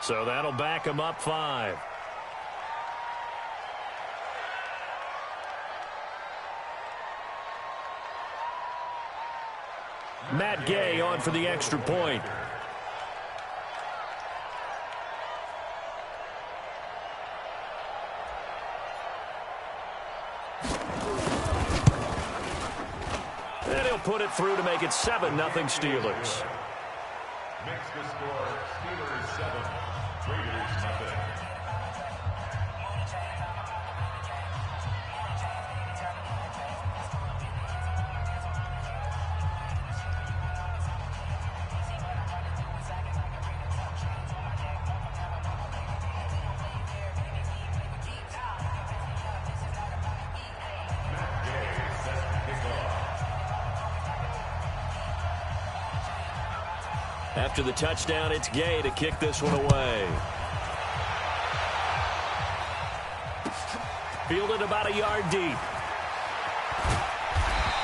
So that'll back him up 5. Matt Gay on for the extra point. And he'll put it through to make it 7-0 Steelers. Next to score, Steelers 7, Raiders nothing. After the touchdown, it's Gay to kick this one away. Fielded about a yard deep.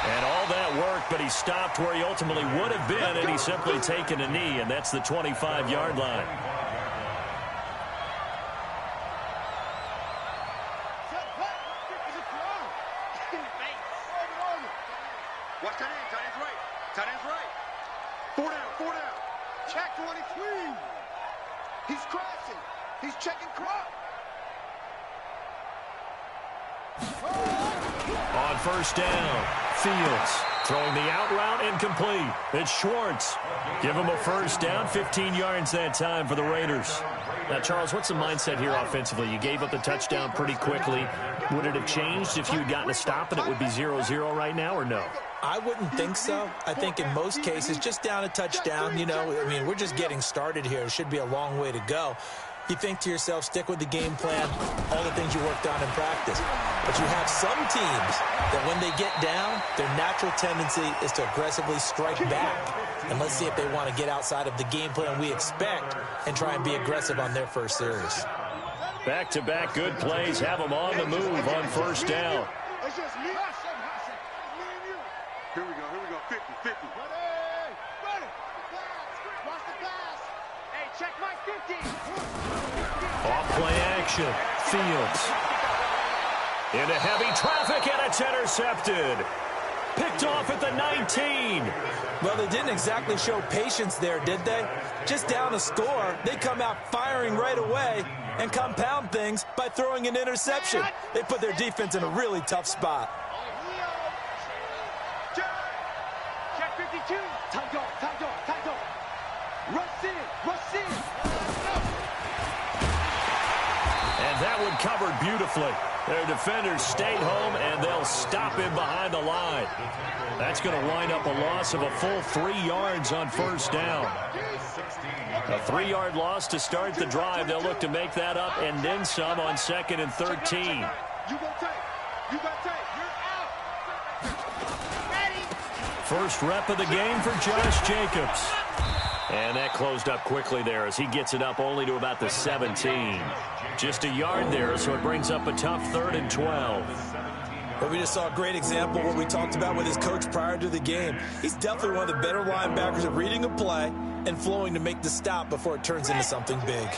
And all that work, but he stopped where he ultimately would have been, and he's simply taken a knee, and that's the 25-yard line. Watch tight end. Tight end's right. Tight end's right. 4 down. 4 down. Check 23. He's crossing. He's checking cross. On first down, Fields throwing the out route incomplete. It's Schwartz. Give him a first down, 15 yards that time for the Raiders. Now, Charles, what's the mindset here offensively? You gave up the touchdown pretty quickly. Would it have changed if you had gotten a stop and it would be 0-0 right now, or no? I wouldn't think so. I think in most cases, just down a touchdown, you know, I mean, we're just getting started here. It should be a long way to go. You think to yourself, stick with the game plan, all the things you worked on in practice. But you have some teams that when they get down, their natural tendency is to aggressively strike back. And let's see if they want to get outside of the game plan we expect and try and be aggressive on their first series. Back-to-back good plays have them on the move on first down. Here we go. 50. Ready. Watch the pass. Hey, check my 50. Off-play action. Fields. Into heavy traffic, and it's intercepted. Picked off at the 19. Well, they didn't exactly show patience there, did they? Just down a score, they come out firing right away and compound things by throwing an interception. They put their defense in a really tough spot. Check 52. Time go. Rush in. And that one covered beautifully. Their defenders stayed home, and they'll stop him behind the line. That's going to wind up a loss of a full 3 yards on first down. A 3-yard loss to start the drive. They'll look to make that up and then some on 2nd and 13. You got tape. You're out. Ready. First rep of the game for Josh Jacobs. And that closed up quickly there as he gets it up only to about the 17. Just a yard there, so it brings up a tough 3rd and 12. But we just saw a great example of what we talked about with his coach prior to the game. He's definitely one of the better linebackers at reading a play and flowing to make the stop before it turns into something big.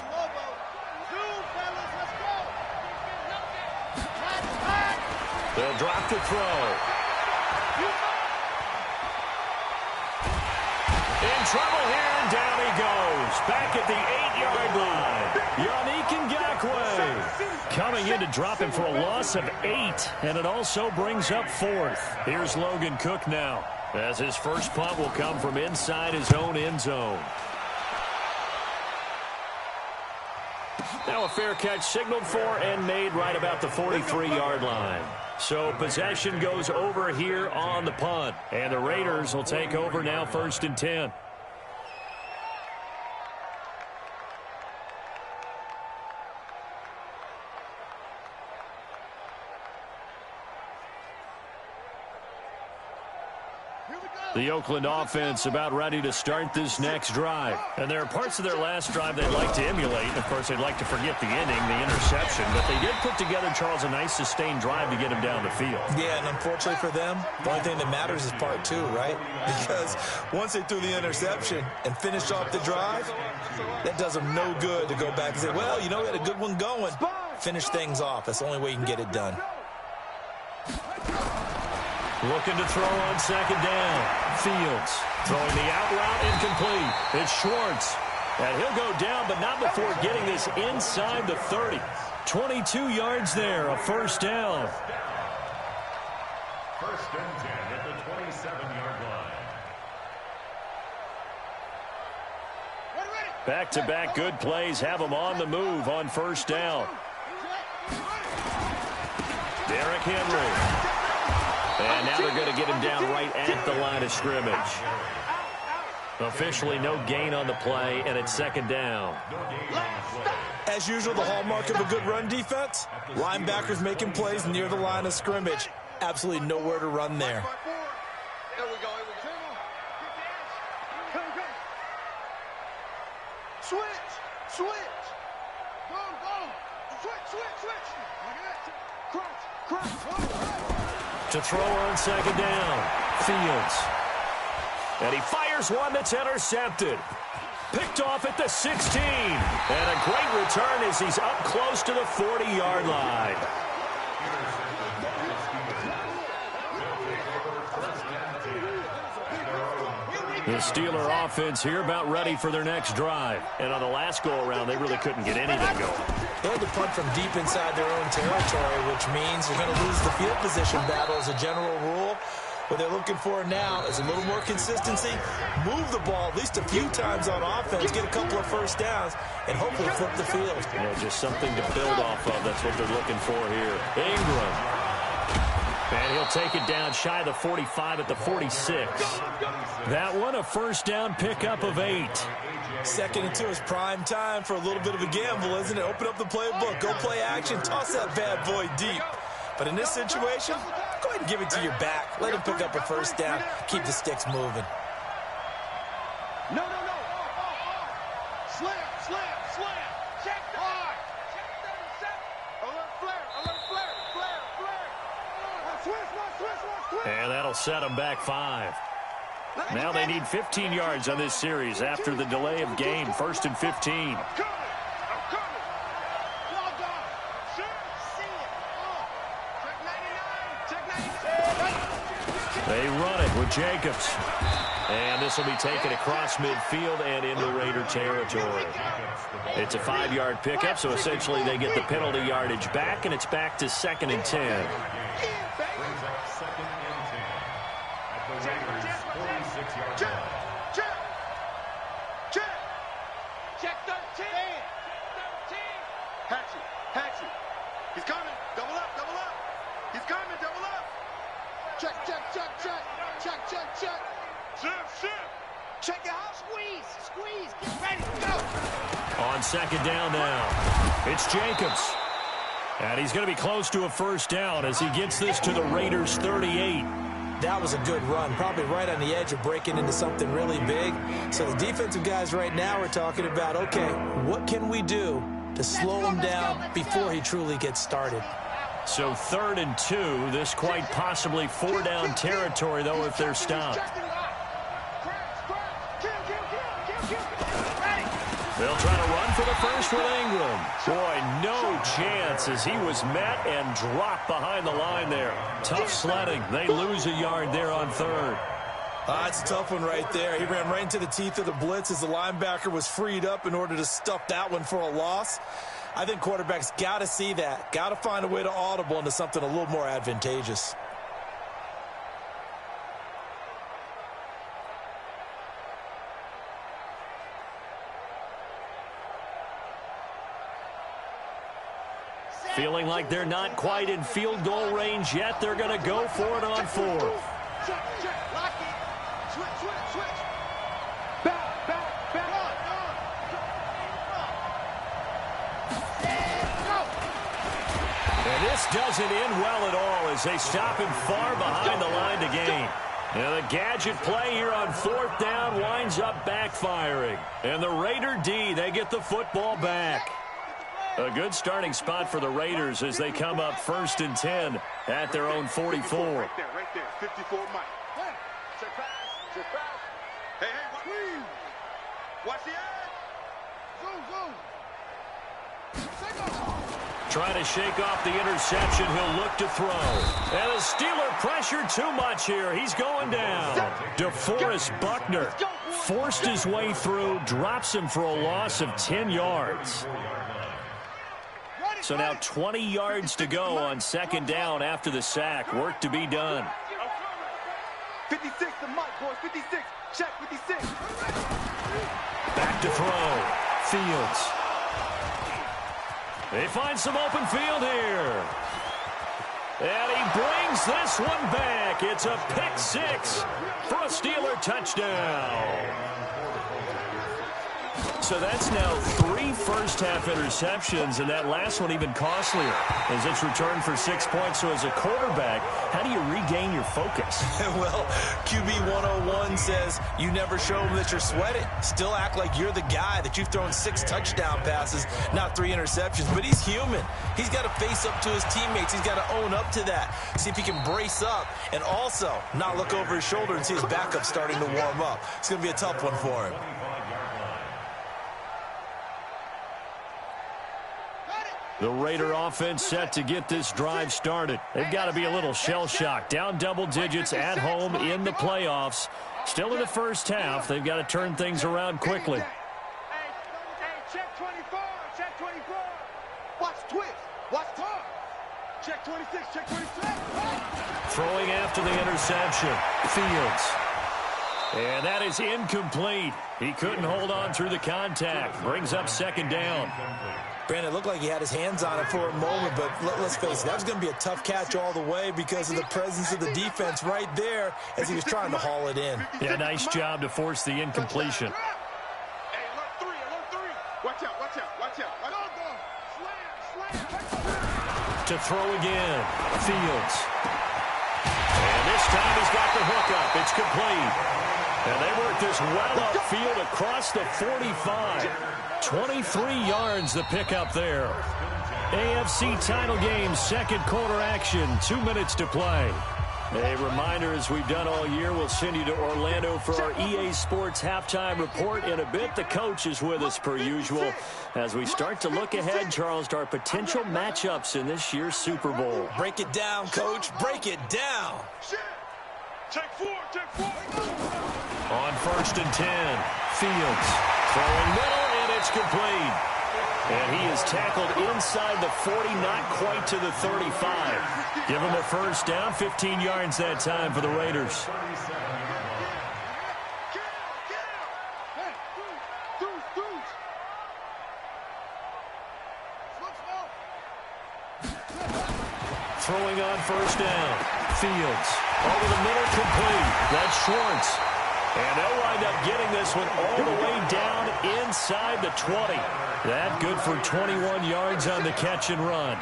They'll drop to throw. In trouble here, and down he goes. Back at the 8-yard line. Yannick Ngakoue coming in to drop him for a loss of 8, and it also brings up 4th. Here's Logan Cook now, as his first punt will come from inside his own end zone. Now a fair catch signaled for and made right about the 43-yard line. So possession goes over here on the punt, and the Raiders will take over now 1st and 10. Here we go. The Oakland offense about ready to start this next drive. And there are parts of their last drive they'd like to emulate. Of course, they'd like to forget the ending, the interception. But they did put together, Charles, a nice sustained drive to get him down the field. Yeah, and unfortunately for them, the only thing that matters is part two, right? Because once they threw the interception and finished off the drive, that does them no good to go back and say, well, you know, we had a good one going. Finish things off. That's the only way you can get it done. Looking to throw on second down. Fields throwing the out route incomplete. It's Schwartz. And he'll go down, but not before getting this inside the 30. 22 yards there, a first down. First and 10 at the 27-yard line. Back-to-back good plays have them on the move on first down. Derrick Henry. And now they're going to get him down right at the line of scrimmage. Officially no gain on the play, and it's second down. As usual, the hallmark of a good run defense, linebackers making plays near the line of scrimmage. Absolutely nowhere to run there. Here we go. Switch. Go. Switch. Crunch. To throw on second down. Fields. And he fires one that's intercepted. Picked off at the 16. And a great return as he's up close to the 40-yard line. The Steeler offense here about ready for their next drive. And on the last go-around, they really couldn't get anything going. They had to punt from deep inside their own territory, which means they're going to lose the field position battle as a general rule. What they're looking for now is a little more consistency, move the ball at least a few times on offense, get a couple of first downs, and hopefully flip the field. Yeah, just something to build off of. That's what they're looking for here. Ingram. And he'll take it down shy of the 45 at the 46. That one, a first down pickup of 8. Second and 2 is prime time for a little bit of a gamble, isn't it? Open up the playbook, go play action, toss that bad boy deep. But in this situation, go ahead and give it to your back. Let him pick up a first down, keep the sticks moving. No. Slam. Check the hard. Check 37. Alert flare. Switch. And that'll set them back 5. Now they need 15 yards on this series after the delay of game. First and 15. I'm coming. Log on. Sure. See it. Check 99. They run it with Jacobs. And this will be taken across midfield and into Raider territory. It's a 5-yard pickup, so essentially they get the penalty yardage back, and it's back to second and 10. Check 13. Hatchet. He's coming. Double up. He's coming. Double up. Check. Shift. Check it out. Squeeze. Get ready. Go. On second down now, it's Jacobs. And he's going to be close to a first down as he gets this to the Raiders' 38. That was a good run, probably right on the edge of breaking into something really big. So the defensive guys right now are talking about, okay, what can we do to slow him down before he truly gets started? So 3rd and 2, this quite possibly 4-down territory, though, if they're stopped. They'll try to run for the first with Ingram. Boy, no chance as he was met and dropped behind the line there. Tough sledding. They lose a yard there on 3rd. It's a tough one right there. He ran right into the teeth of the blitz as the linebacker was freed up in order to stuff that one for a loss. I think quarterbacks got to see that. Got to find a way to audible into something a little more advantageous. Feeling like they're not quite in field goal range yet. They're going to go for it on 4th. Check. Lock it. Switch. Back. And this doesn't end well at all as they stop him far behind the line to gain. And the gadget play here on 4th down winds up backfiring. And the Raider D, they get the football back. A good starting spot for the Raiders as they come up 1st and 10 at their own 44. Right there, 54 Mike. Check pass, check pass. Hey, watch the edge. Trying to shake off the interception. He'll look to throw. And the Steeler pressure too much here. He's going down. DeForest Buckner forced his way through, drops him for a loss of 10 yards. So now 20 yards to go on 2nd down after the sack. Work to be done. 56 to Mike, boys. 56. Check 56. Back to throw. Fields. They find some open field here. And he brings this one back. It's a pick 6 for a Steeler touchdown. So that's now 3 first-half interceptions, and that last one even costlier as it's returned for 6 points. So as a quarterback, how do you regain your focus? Well, QB 101 says you never show them that you're sweating. Still act like you're the guy, that you've thrown 6 touchdown passes, not 3 interceptions. But he's human. He's got to face up to his teammates. He's got to own up to that. See if he can brace up and also not look over his shoulder and see his backup starting to warm up. It's going to be a tough one for him. The Raider offense set to get this drive started. They've got to be a little shell-shocked. Down double digits at home in the playoffs. Still in the first half. They've got to turn things around quickly. Hey, check 24, check 24. Watch twist. Watch turn. Check 26, check 26. Throwing after the interception. Fields. And that is incomplete. He couldn't hold on through the contact. Brings up 2nd down. Brandon, it looked like he had his hands on it for a moment, but let's face it, that was going to be a tough catch all the way because of the presence of the defense right there as he was trying to haul it in. Yeah, nice job to force the incompletion. Hey, alert 3, alert 3. Watch out, watch out, watch out. To throw again. Fields. And this time he's got the hook up. It's complete. And they work this well upfield across the 45. 23 yards the pickup there. AFC title game, 2nd quarter action. 2 minutes to play. A reminder, as we've done all year, we'll send you to Orlando for our EA Sports halftime report in a bit. The coach is with us per usual as we start to look ahead, Charles, to our potential matchups in this year's Super Bowl. Break it down, Coach. Break it down. Check 4, check 4. On 1st and 10, Fields throwing middle, and it's complete. And he is tackled inside the 40, not quite to the 35. Give him a first down, 15 yards that time for the Raiders. Throwing on 1st down. Fields over the middle, complete. That's Schwartz. And they'll wind up getting this one all the way down inside the 20. That good for 21 yards on the catch and run.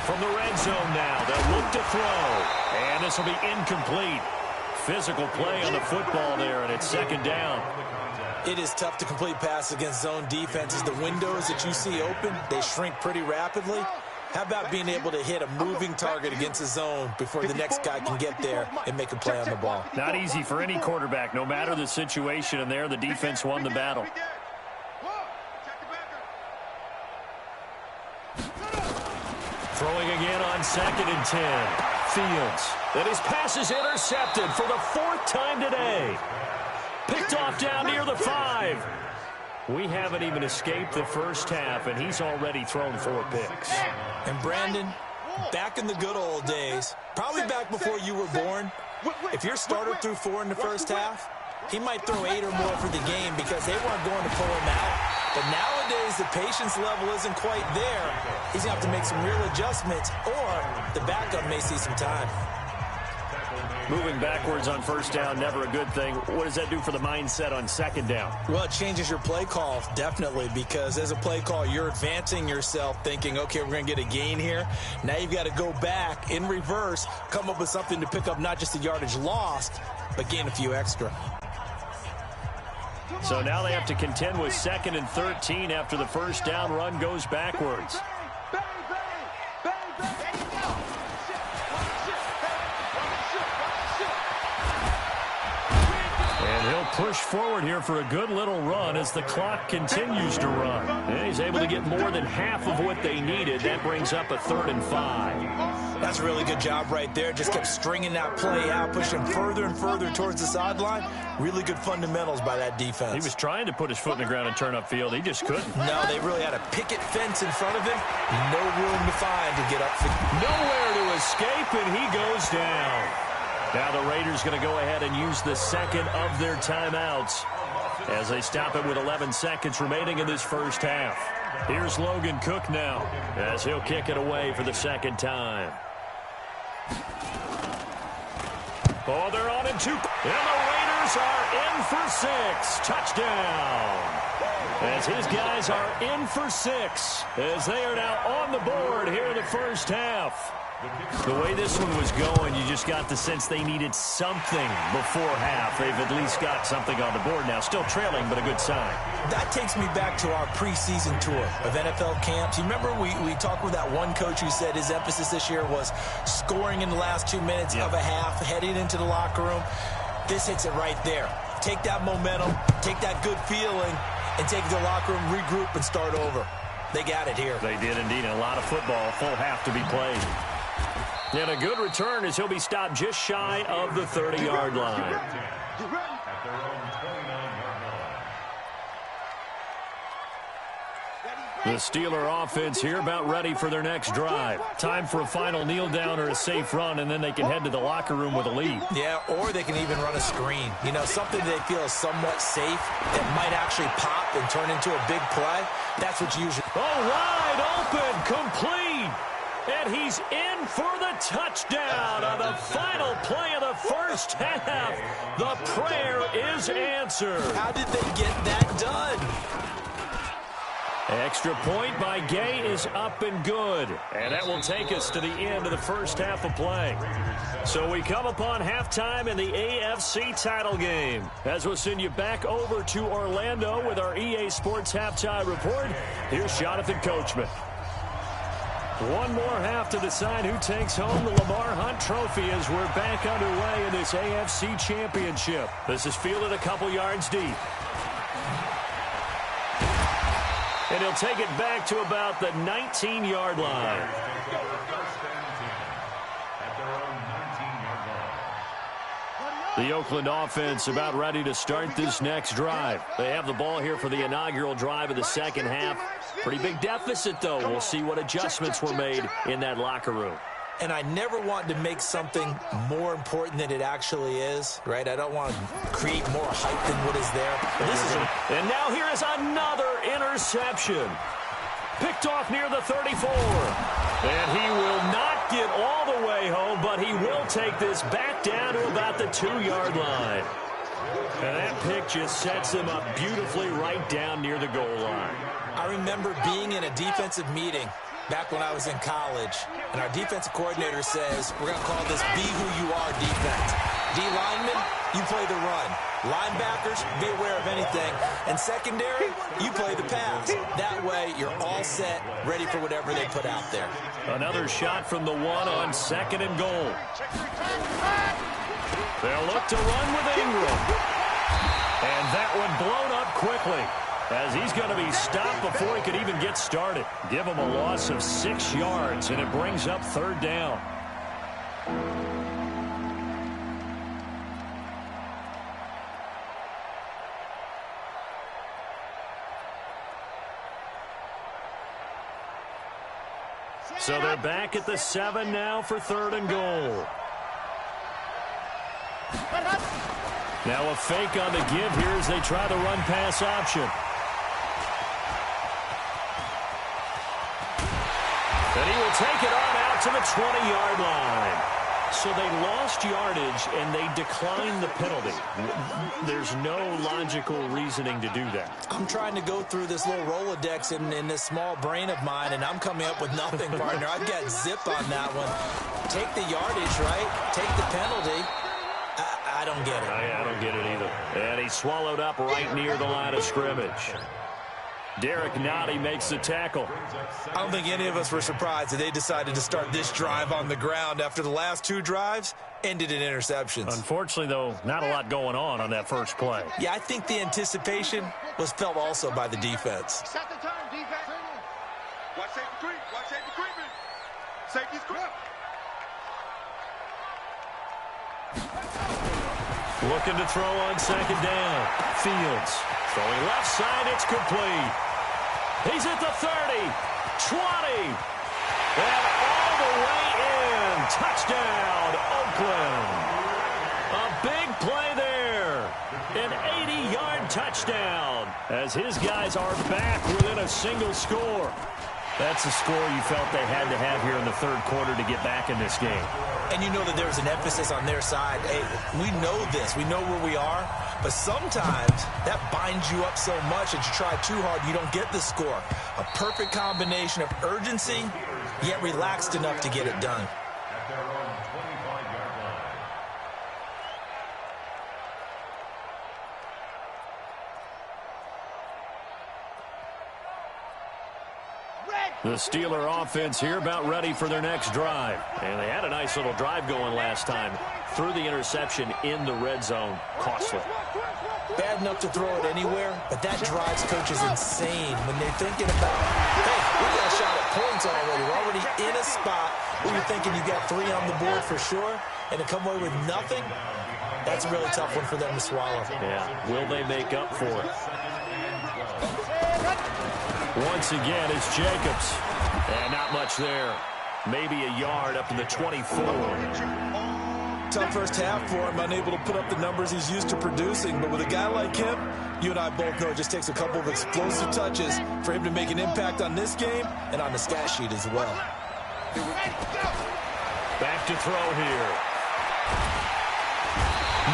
From the red zone now, they'll look to throw. And this will be incomplete. Physical play on the football there, and it's 2nd down. It is tough to complete passes against zone defenses. The windows that you see open, they shrink pretty rapidly. How about being able to hit a moving target against a zone before the next guy can get there and make a play on the ball? Not easy for any quarterback, no matter the situation, and there the defense won the battle. Throwing again on 2nd and 10. Fields. And his pass is intercepted for the 4th time today. Picked off down near the 5. We haven't even escaped the first half, and he's already thrown 4 picks. And Brandon, back in the good old days, probably back before you were born, if your starter threw 4 in the first half, he might throw 8 or more for the game because they weren't going to pull him out. But nowadays, the patience level isn't quite there. He's going to have to make some real adjustments, or the backup may see some time. Moving backwards on first down, never a good thing. What does that do for the mindset on second down? Well, it changes your play call, definitely, because as a play call, you're advancing yourself thinking, okay, we're going to get a gain here. Now you've got to go back in reverse, come up with something to pick up not just the yardage lost, but gain a few extra. So now they have to contend with 2nd and 13 after the first down run goes backwards. And he'll push forward here for a good little run as the clock continues to run. And he's able to get more than half of what they needed. That brings up a 3rd and 5. That's a really good job right there. Just kept stringing that play out, pushing further and further towards the sideline. Really good fundamentals by that defense. He was trying to put his foot in the ground and turn upfield. He just couldn't. No, they really had a picket fence in front of him. No room to find to get up. Nowhere to escape, and he goes down. Now the Raiders going to go ahead and use the second of their timeouts as they stop it with 11 seconds remaining in this first half. Here's Logan Cook now as he'll kick it away for the second time. Oh, they're on in 2. And the Raiders are in for 6. Touchdown. As his guys are in for 6 as they are now on the board here in the first half. The way this one was going, you just got the sense they needed something before half. They've at least got something on the board now. Still trailing, but a good sign. That takes me back to our preseason tour of NFL camps. You remember we talked with that one coach who said his emphasis this year was scoring in the last 2 minutes of a half, heading into the locker room. This hits it right there. Take that momentum, take that good feeling, and take it to the locker room, regroup, and start over. They got it here. They did indeed. A lot of football, full half to be played. And a good return as he'll be stopped just shy of the 30-yard line. At their own 29-yard line. The Steeler offense here about ready for their next drive. Time for a final kneel down or a safe run, and then they can head to the locker room with a lead. Yeah, or they can even run a screen. You know, something they feel is somewhat safe that might actually pop and turn into a big play. That's what you usually... Oh, wide open, complete. And he's in for the touchdown on the final play of the first half. The prayer is answered. How did they get that done? Extra point by Gay is up and good. And that will take us to the end of the first half of play. So we come upon halftime in the AFC title game. As we'll send you back over to Orlando with our EA Sports halftime report, here's Jonathan Coachman. One more half to decide who takes home the Lamar Hunt Trophy as we're back underway in this AFC Championship. This is fielded a couple yards deep. And he'll take it back to about the 19-yard line. The Oakland offense about ready to start this next drive. They have the ball here for the inaugural drive of the second half. Pretty big deficit, though. We'll see what adjustments were made in that locker room. And I never want to make something more important than it actually is, right? I don't want to create more hype than what is there. And now here is another interception. Picked off near the 34. And he will not get all the way home, but he will take this back down to about the 2-yard line. And that pick just sets him up beautifully right down near the goal line. I remember being in a defensive meeting back when I was in college, and our defensive coordinator says, we're going to call this be who you are defense. D linemen, you play the run. Linebackers, be aware of anything. And secondary, you play the pass. That way, you're all set, ready for whatever they put out there. Another shot from the 1 on 2nd and goal. They'll look to run with Ingram. And that one blown up quickly, as he's going to be stopped before he could even get started. Give him a loss of 6 yards, and it brings up 3rd down. So they're back at the 7 now for 3rd and goal. Now a fake on the give here as they try the run-pass option. And he will take it on out to the 20-yard line. So they lost yardage, and they declined the penalty. There's no logical reasoning to do that. I'm trying to go through this little Rolodex in this small brain of mine, and I'm coming up with nothing, partner. I've got zip on that one. Take the yardage, right? Take the penalty. I don't get it. I don't get it either. And he's swallowed up right near the line of scrimmage. Derek Nottie makes the tackle. I don't think any of us were surprised that they decided to start this drive on the ground after the last two drives ended in interceptions. Unfortunately, though, not a lot going on that first play. Yeah, I think the anticipation was felt also by the defense. Set the turn, defense. Watch safety creep. Watch safety creeping. Safety's creep. Looking to throw on second down. Fields throwing left side. It's complete. He's at the 30, 20, and all the way in. Touchdown, Oakland. A big play there. An 80-yard touchdown as his guys are back within a single score. That's the score you felt they had to have here in the third quarter to get back in this game. And you know that there's an emphasis on their side. Hey, we know this. We know where we are. But sometimes that binds you up so much that you try too hard, you don't get the score. A perfect combination of urgency, yet relaxed enough to get it done. At their own 25-yard line. The Steeler offense here about ready for their next drive. And they had a nice little drive going last time. Threw the interception in the red zone. Costly. Bad enough to throw it anywhere, but that drives coaches insane when they're thinking about, hey, we got a shot at points already. We're already in a spot where you're thinking you got 3 on the board for sure, and to come away with nothing, that's a really tough one for them to swallow. Yeah, will they make up for it? Once again, it's Jacobs. And not much there. Maybe a yard up to the 24. Tough first half for him, unable to put up the numbers he's used to producing. But with a guy like him, you and I both know it just takes a couple of explosive touches for him to make an impact on this game and on the stat sheet as well. Back to throw here.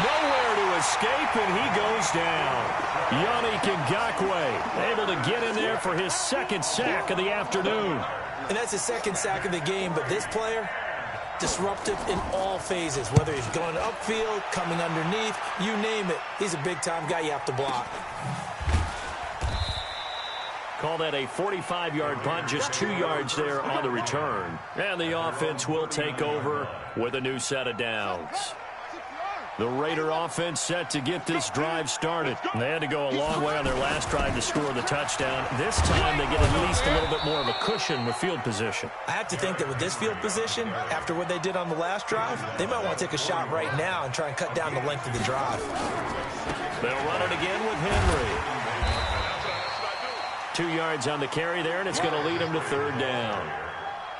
Nowhere to escape, and he goes down. Yannick Ngakoue able to get in there for his second sack of the afternoon. And that's his second sack of the game, but this player, disruptive in all phases, whether he's going upfield, coming underneath, you name it. He's a big-time guy you have to block. Call that a 45-yard punt, just 2 yards there on the return. And the offense will take over with a new set of downs. The Raider offense set to get this drive started. They had to go a long way on their last drive to score the touchdown. This time they get at least a little bit more of a cushion with field position. I have to think that with this field position, after what they did on the last drive, they might want to take a shot right now and try and cut down the length of the drive. They'll run it again with Henry. 2 yards on the carry there, and it's going to lead them to third down.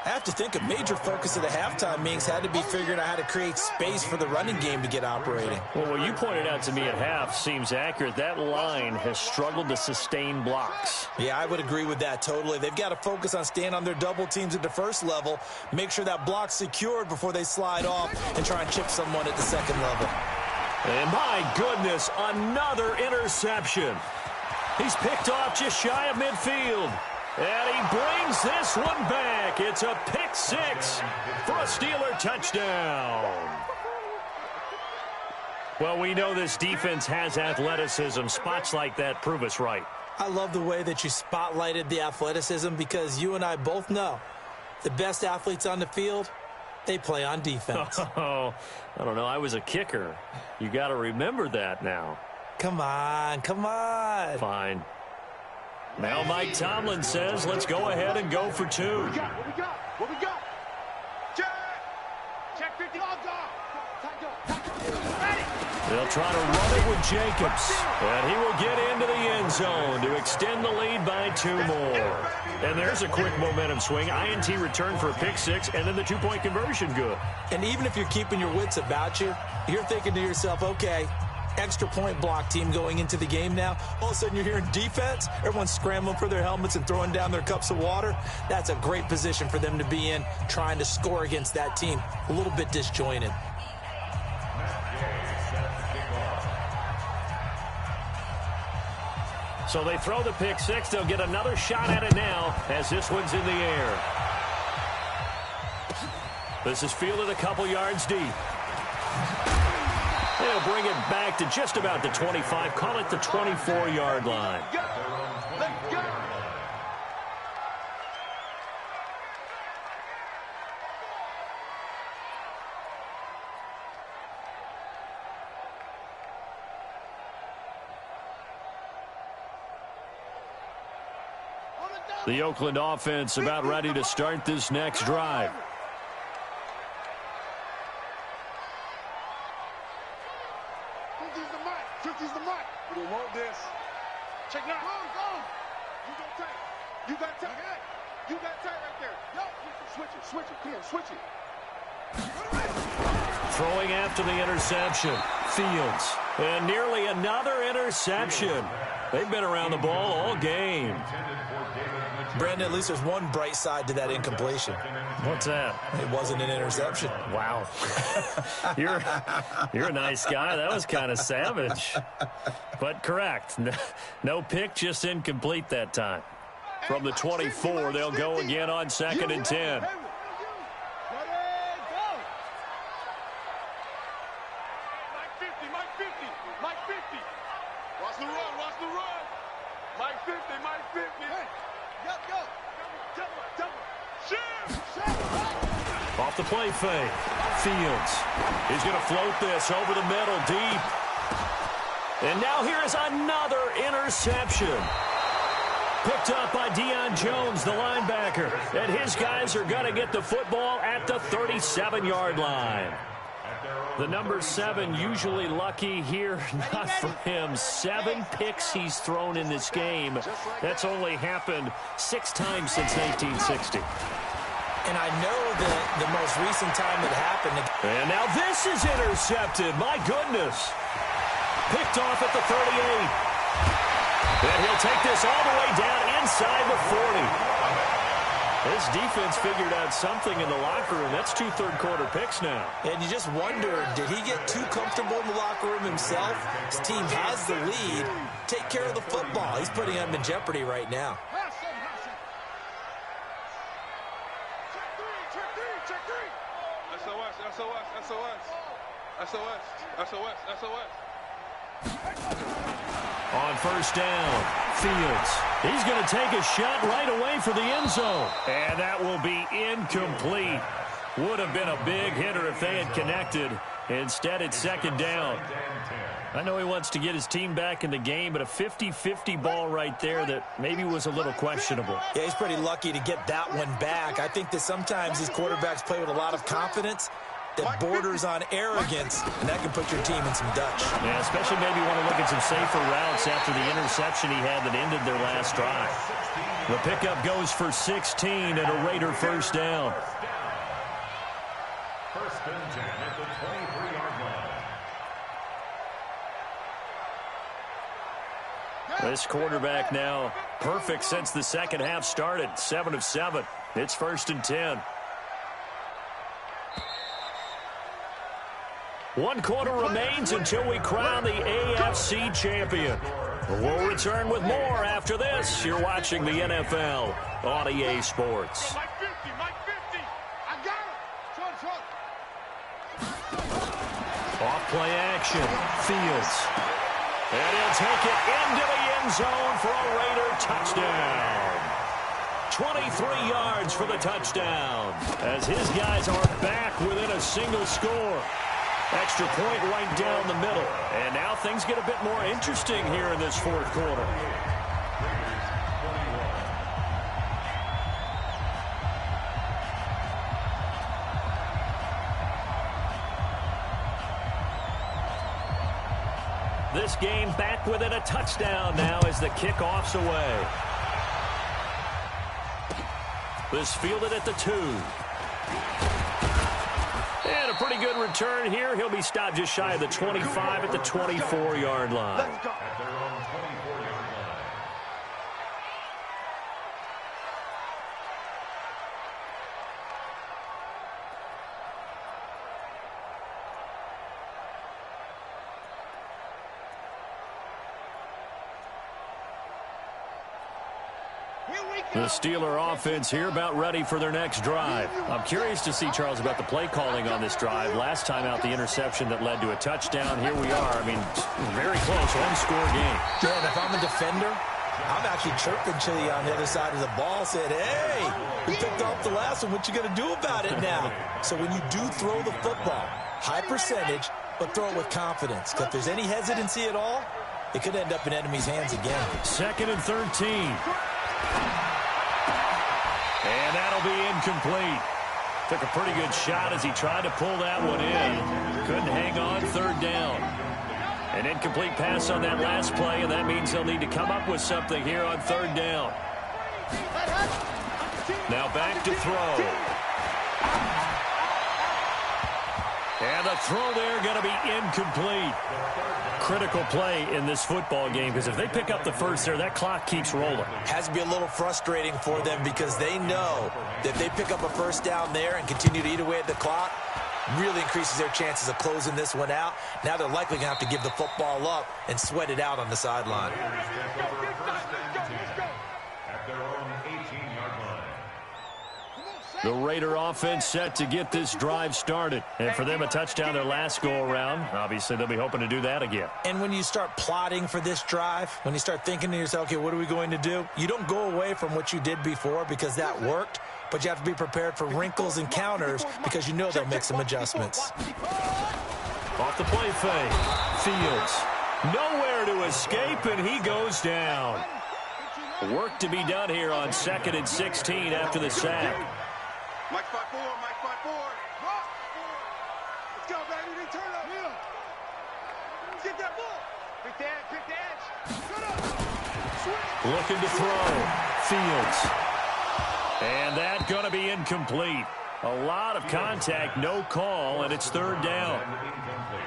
I have to think a major focus of the halftime meetings had to be figuring out how to create space for the running game to get operating. Well, what you pointed out to me at half seems accurate. That line has struggled to sustain blocks. Yeah, I would agree with that totally. They've got to focus on staying on their double teams at the first level, make sure that block's secured before they slide off and try and chip someone at the second level. And my goodness, another interception. He's picked off just shy of midfield. And he brings this one back. It's a pick 6 for a Steeler touchdown. Well, we know this defense has athleticism. Spots like that prove us right. I love the way that you spotlighted the athleticism because you and I both know the best athletes on the field, they play on defense. Oh, I don't know. I was a kicker. You got to remember that now. Come on, come on. Fine. Now Mike Tomlin says, let's go ahead and go for 2. What we got? What we got? Check! Check 50. They'll try to run it with Jacobs. And he will get into the end zone to extend the lead by 2 more. And there's a quick momentum swing. INT return for a pick 6, and then the 2-point conversion good. And even if you're keeping your wits about you, you're thinking to yourself, okay, extra point block team going into the game now. All of a sudden you're hearing defense. Everyone's scrambling for their helmets and throwing down their cups of water. That's a great position for them to be in, trying to score against that team. A little bit disjointed. So they throw the pick six. They'll get another shot at it now as this one's in the air. This is fielded a couple yards deep. They'll bring it back to just about the 25. Call it the 24-yard line. Let's go. The Oakland offense about ready to start this next drive. Use the mic. We don't want this. Check now. Go. You got tight. You got tight. You got tight right there. Yo, switch it. Switch it. Come on, switch it. Throwing after the interception. Fields. And nearly another interception. They've been around the ball all game. Brandon, at least there's one bright side to that incompletion. What's that? It wasn't an interception. Wow. You're a nice guy. That was kind of savage. But correct. No pick, just incomplete that time. From the 24, they'll go again on 2nd and 10. Mike 50. Mike 50. Watch the run. Mike 50. Hey. Go. Double. Off the play fake. Fields. He's going to float this over the middle deep. And now here is another interception. Picked up by Deion Jones, the linebacker. And his guys are going to get the football at the 37-yard line. The number 7 usually lucky here, not for him. 7 picks he's thrown in this game. That's only happened 6 times since 1960. And I know that the most recent time it happened. And now this is intercepted. My goodness. Picked off at the 38. And he'll take this all the way down inside the 40. This defense figured out something in the locker room. That's 2 third-quarter picks now. And you just wonder, did he get too comfortable in the locker room himself? His team has the lead. Take care of the football. He's putting them in jeopardy right now. Check three. SOS. On first down, Fields. He's going to take a shot right away for the end zone. And that will be incomplete. Would have been a big hitter if they had connected. Instead, it's 2nd down. I know he wants to get his team back in the game, but a 50-50 ball right there that maybe was a little questionable. Yeah, he's pretty lucky to get that one back. I think that sometimes these quarterbacks play with a lot of confidence that borders on arrogance, and that can put your team in some Dutch. Yeah, especially maybe want to look at some safer routes after the interception he had that ended their last drive. The pickup goes for 16 and a Raider first down. First and 10 at the 23-yard line. This quarterback now perfect since the second half started. 7 of 7. It's 1st and 10. 1 quarter remains until we crown the AFC champion. We'll return with more after this. You're watching the NFL on EA Sports. Mike 50. I got him. Off play action. Fields. And he'll take it into the end zone for a Raider touchdown. 23 yards for the touchdown as his guys are back within a single score. Extra point right down the middle. And now things get a bit more interesting here in this 4th quarter. This game back within a touchdown now as the kickoff's away. This fielded at the 2. And a pretty good return here. He'll be stopped just shy of the 25 at the 24-yard line. At their own 24-yard line. The Steeler offense here about ready for their next drive. I'm curious to see, Charles, about the play calling on this drive. Last time out, the interception that led to a touchdown. Here we are. I mean, very close, one-score game. Yeah, and if I'm a defender, I'm actually chirping Chili on the other side of the ball, saying, hey, we picked off the last one. What you going to do about it now? So when you do throw the football, high percentage, but throw it with confidence. Because if there's any hesitancy at all, it could end up in enemy's hands again. 2nd and 13. And that'll be incomplete. Took a pretty good shot as he tried to pull that one in. Couldn't hang on, 3rd down. An incomplete pass on that last play, and that means they'll need to come up with something here on 3rd down. Now back to throw. And the throw there going to be incomplete. Critical play in this football game, because if they pick up the first there, that clock keeps rolling. Has to be a little frustrating for them because they know that if they pick up a first down there and continue to eat away at the clock, really increases their chances of closing this one out. Now they're likely going to have to give the football up and sweat it out on the sideline. At their own 18-yard line. The Raider offense set to get this drive started. And for them, a touchdown their last go-around. Obviously, they'll be hoping to do that again. And when you start plotting for this drive, when you start thinking to yourself, okay, what are we going to do? You don't go away from what you did before because that worked, but you have to be prepared for wrinkles and counters because you know they'll make some adjustments. Off the play fake. Fields. Nowhere to escape, and he goes down. Work to be done here on 2nd and 16 after the sack. Mike 5-4, Mike 5-4. Let's go, baby. They turn up. Yeah. Let's get that ball. Pick the edge, pick the edge. Shut up. Switch. Looking to throw. Fields. And that's going to be incomplete. A lot of contact, no call, and it's 3rd down.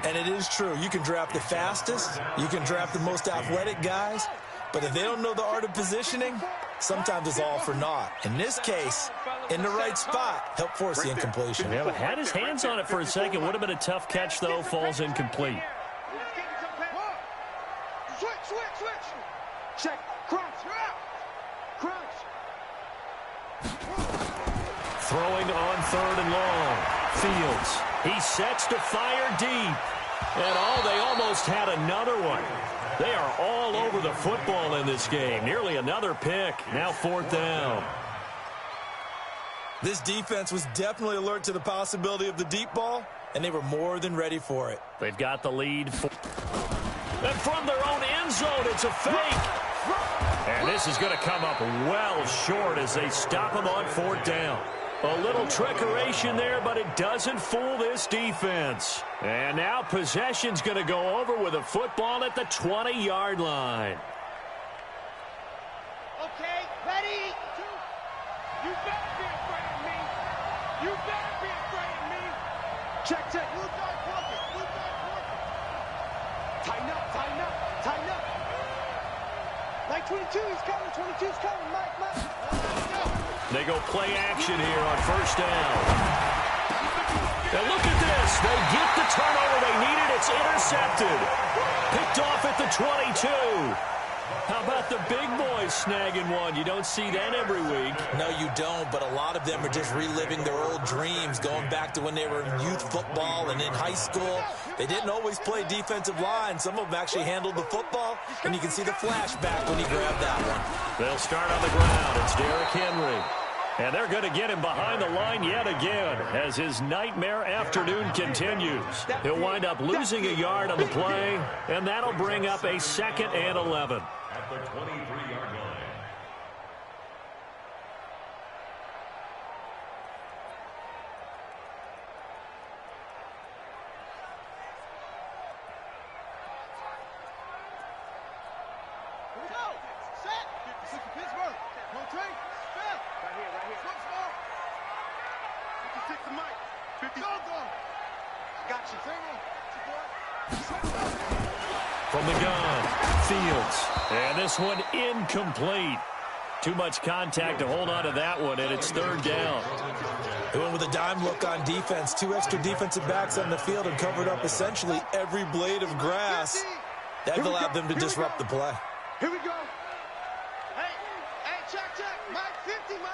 And it is true. You can draft the fastest. You can draft the most athletic guys. But if they don't know the art of positioning, sometimes it's all for naught. In this case, in the right spot, help force the incompletion. Yeah, but had his hands on it for a second. Would have been a tough catch, though. Falls incomplete. Switch, switch, switch. Check. Crunch. Crunch. Throwing on 3rd and long. Fields. He sets to fire deep. And they almost had another one. They are all over the football in this game. Nearly another pick. Now 4th down. This defense was definitely alert to the possibility of the deep ball, and they were more than ready for it. They've got the lead. And from their own end zone, it's a fake. And this is going to come up well short as they stop him on 4th down. A little trickeration there, but it doesn't fool this defense. And now possession's going to go over with a football at the 20-yard line. Okay, ready? You better be afraid of me. You better be afraid of me. Check, check. Blue dog pocket. Blue dog pocket. Tighten up, tighten up, tighten up. Mike 22, he's coming. 22's coming. Mike. Let's go. They go play action here on 1st down. Now look at this. They get the turnover they needed. It's intercepted. Picked off at the 22. How about the big boys snagging one? You don't see that every week. No, you don't, but a lot of them are just reliving their old dreams, going back to when they were in youth football and in high school. They didn't always play defensive line. Some of them actually handled the football, and you can see the flashback when he grabbed that one. They'll start on the ground. It's Derrick Henry. And they're going to get him behind the line yet again as his nightmare afternoon continues. He'll wind up losing a yard on the play, and that'll bring up a 2nd and 11. At the 23-yard line. Here we go. Set. Pittsburgh. Rotate. Step. Right here. Slow, slow. 56 to Mike. 50. Go. Got you. From the gun, Fields. And this one incomplete. Too much contact to hold on to that one, and it's third down. They went with a dime look on defense. 2 extra defensive backs on the field and covered up essentially every blade of grass. That allowed them to disrupt the play. Here we go. Hey, check. Mike 50. You on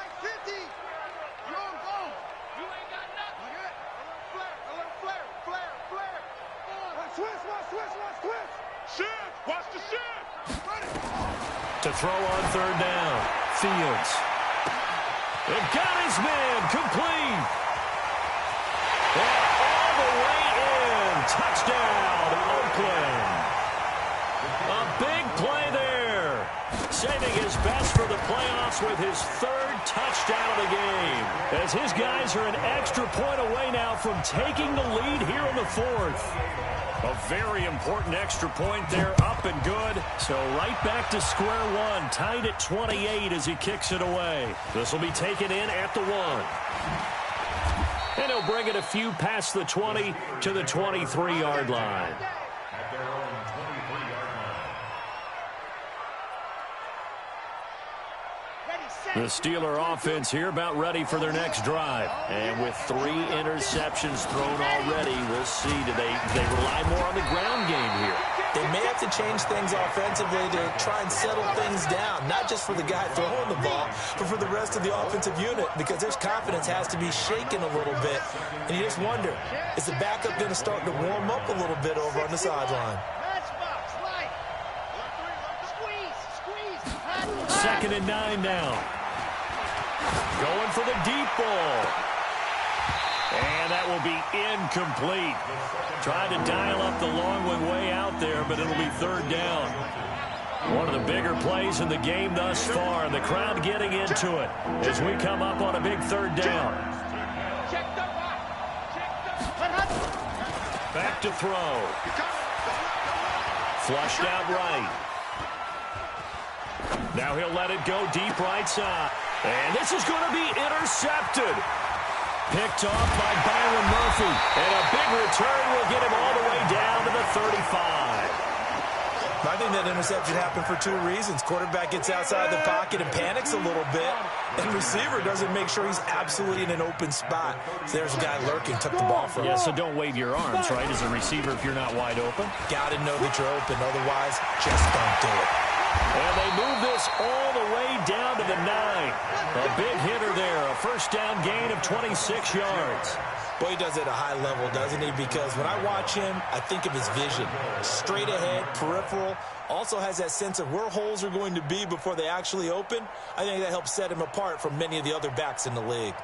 go. You ain't got nothing. A little flare. Switch. Shift. Watch the shift. To throw on third down, Fields. It got his man complete. And all the way in. Touchdown, Oakland. A big play there. Saving his best for the playoffs with his third touchdown of the game. As his guys are an extra point away now from taking the lead here in the fourth. A very important extra point there, up and good. So right back to square one, tied at 28 as he kicks it away. This will be taken in at the 1. And he'll bring it a few past the 20 to the 23-yard line. At their own 23-yard line. The Steeler offense here about ready for their next drive. And with 3 interceptions thrown already, we'll see. Do they rely more on the ground game here? They may have to change things offensively to try and settle things down, not just for the guy throwing the ball, but for the rest of the offensive unit, because their confidence has to be shaken a little bit. And you just wonder, is the backup going to start to warm up a little bit over on the sideline? Second and 9 now. Going for the deep ball. And that will be incomplete. Trying to dial up the long one way out there, but it'll be third down. One of the bigger plays in the game thus far. The crowd getting into it as we come up on a big third down. Back to throw. Flushed out right. Now he'll let it go deep right side. And this is going to be intercepted. Picked off by Byron Murphy. And a big return will get him all the way down to the 35. I think that interception happened for 2 reasons. Quarterback gets outside the pocket and panics a little bit. And receiver doesn't make sure he's absolutely in an open spot. So there's a guy lurking, took the ball from him. Yeah, so don't wave your arms, right, as a receiver if you're not wide open. Got to know that you're open. Otherwise, just don't do it. And they move this all the way down to the 9. A big hitter there, a first down gain of 26 yards. Boy, he does it at a high level, doesn't he? Because when I watch him, I think of his vision. Straight ahead, peripheral. Also has that sense of where holes are going to be before they actually open. I think that helps set him apart from many of the other backs in the league.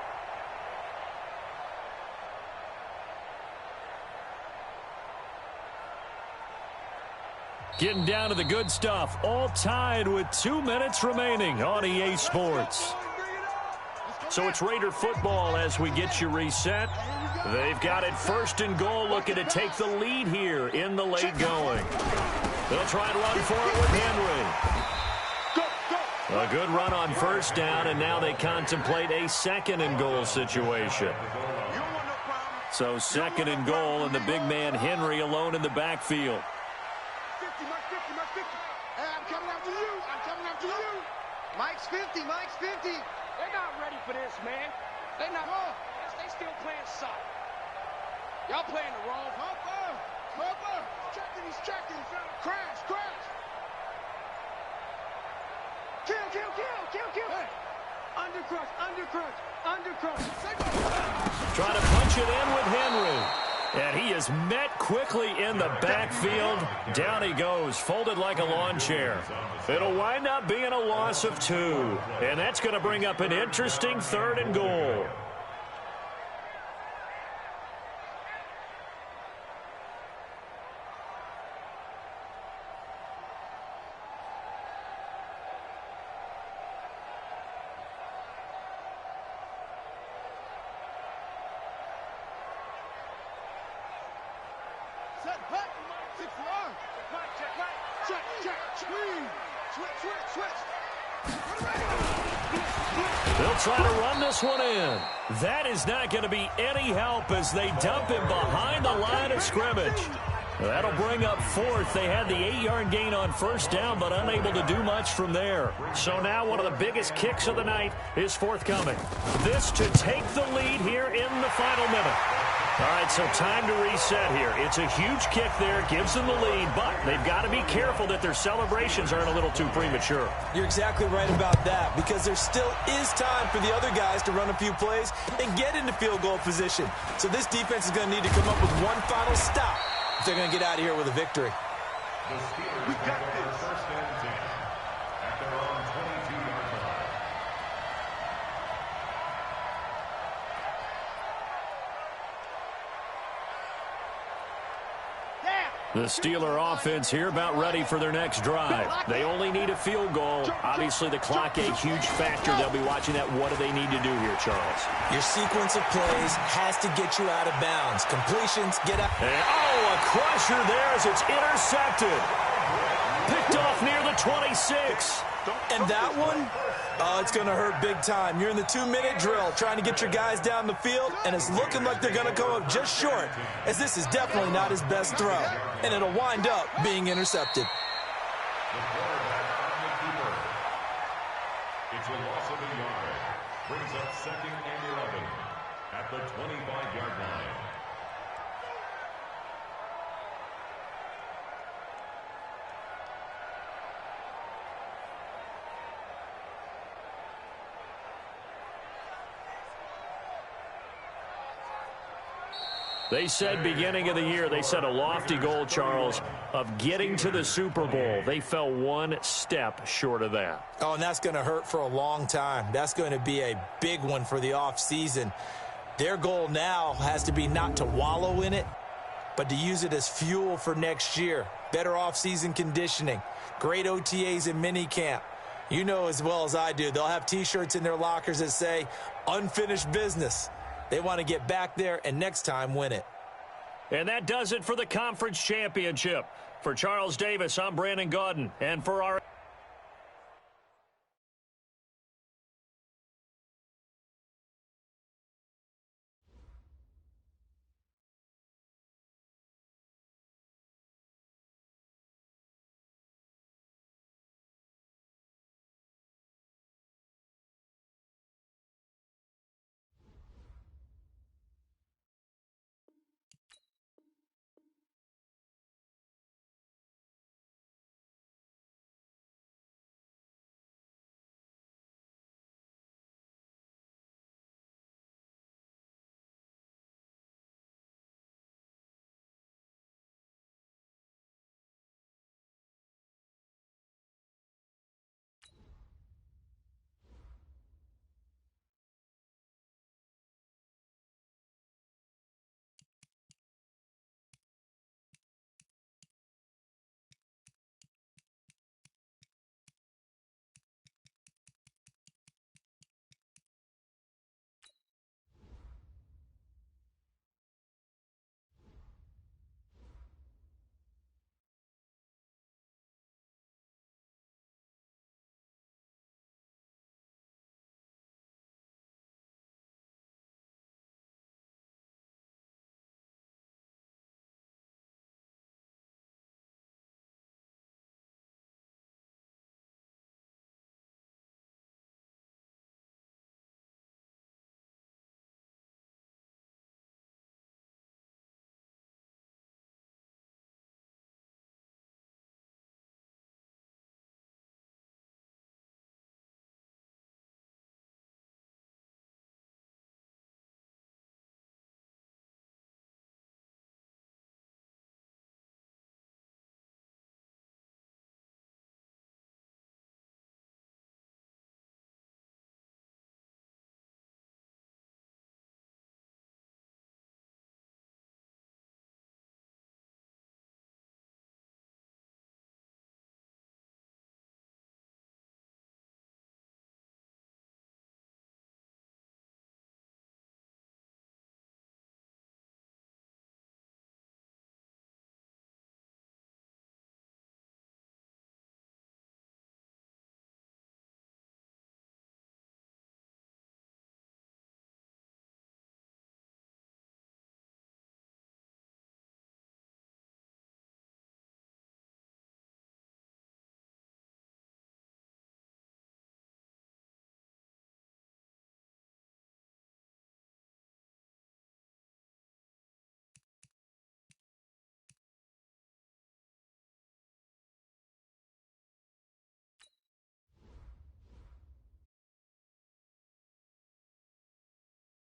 Getting down to the good stuff. All tied with 2 minutes remaining on EA Sports. So it's Raider football as we get you reset. They've got it first and goal, looking to take the lead here in the late going. They'll try and run for it with Henry. A good run on first down, and now they contemplate a second and goal situation. So second and goal, and the big man Henry alone in the backfield. Hey, I'm coming after you. Mike's 50. They're not ready for this, man. They still playing soccer. Y'all playing the wrong. He's checking. Crash. Kill. Hey. Undercrush. Trying to punch it in with Henry. And he is met quickly in the backfield. Down he goes, folded like a lawn chair. It'll wind up being a loss of 2. And that's going to bring up an interesting third and goal. They'll try to run this one in. That is not going to be any help as they dump him behind the line of scrimmage. That'll bring up fourth. They had the 8-yard gain on first down, but unable to do much from there. So now one of the biggest kicks of the night is forthcoming. This to take the lead here in the final minute. All right, so time to reset here. It's a huge kick there, gives them the lead, but they've got to be careful that their celebrations aren't a little too premature. You're exactly right about that, because there still is time for the other guys to run a few plays and get into field goal position. So this defense is going to need to come up with one final stop if they're going to get out of here with a victory. The Steelers got their first and 10 at their own 22-yard line. The Steeler offense here about ready for their next drive. They only need a field goal. Obviously, the clock a huge factor. They'll be watching that. What do they need to do here, Charles? Your sequence of plays has to get you out of bounds. Completions, get out. And, a crusher there as it's intercepted. Picked off near the 26. And that one, it's going to hurt big time. You're in the 2-minute drill trying to get your guys down the field, and it's looking like they're going to come up just short, as this is definitely not his best throw, and it'll wind up being intercepted. The quarterback on the keeper. It's a loss of a yard. Brings up 2nd and 11 at the 25-yard line. They said beginning of the year, they set a lofty goal, Charles, of getting to the Super Bowl. They fell one step short of that. Oh, and that's going to hurt for a long time. That's going to be a big one for the offseason. Their goal now has to be not to wallow in it, but to use it as fuel for next year. Better offseason conditioning, great OTAs and minicamp. You know as well as I do, they'll have T-shirts in their lockers that say, unfinished business. They want to get back there and next time win it. And that does it for the conference championship. For Charles Davis, I'm Brandon Gaudin. And for our